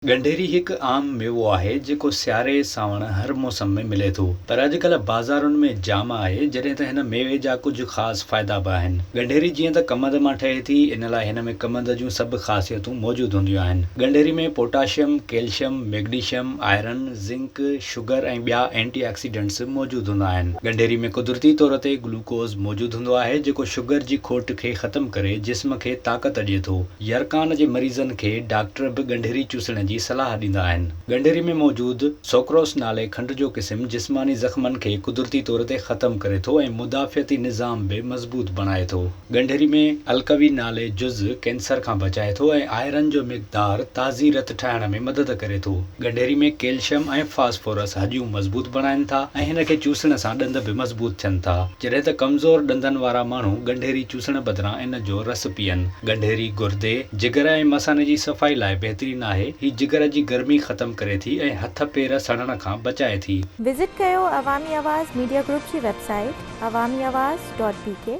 गंढेरी हिकु आम मेवो आहे जेको सियारे सावण हर मौसम में मिले थो, पर अॼुकल्ह बाज़ारुनि में जाम आहे। जॾहिं त हिन मेवे जा कुझु ख़ासि फ़ाइदा बि आहिनि। गंढेरी जीअं त कमंद मां ठहे थी, इन लाइ हिन में कमंद जूं सभु ख़ासियतूं मौजूदु हूंदियूं आहिनि। गंढेरी में potassium, calcium, magnesium, iron, zinc, sugar ऐं ॿिया एंटीऑक्सीडेंट्स मौजूदु हूंदा आहिनि। गंढेरी में कुदरती तौर ते ग्लूकोज़ मौजूदु हूंदो आहे जेको शुगर जी खोट खे ख़तमु करे जिस्म खे ताक़त ॾिए थो। यरकान जे मरीज़नि खे डॉक्टर बि गंढेरी चूसण जी सलाह ॾींदा आहिनि। गंढेरी में मौजूदु सोक्रोस नाले खंड जो क़िस्म जिस्मानी ज़ख़्मनि खे कुदरती तौर ते ख़तमु करे थो ऐं मुदाफ़ियती निज़ाम बि मज़बूत बणाए थो। गंढेरी में अलकवी नाले जुज़ कैंसर खां बचाए थो ऐं आयरन जो मिक़दार ताज़ी रत ठाहिण में मदद करे थो। गंढेरी में कैल्शियम ऐं फास्फोरस हॾियूं मज़बूत बणाइनि था ऐं हिन खे चूसण सां ॾंद बि मज़बूत थियनि था। जॾहिं त कमज़ोर ॾंदनि वारा माण्हू गंढेरी चूसण बदिरां इन जो रस पीअनि। गंढेरी गुर्दे, जिगर ऐं मसाने जी सफ़ाई लाइ बहितरीनु आहे। ही जिगर जी गर्मी ख़तमु करे थी ऐं हथ पेर सड़ण खां बचाए थी। विज़िट कयो अवामी आवाज़ मीडिया ग्रुप जी वेबसाइट awamiawaz.pk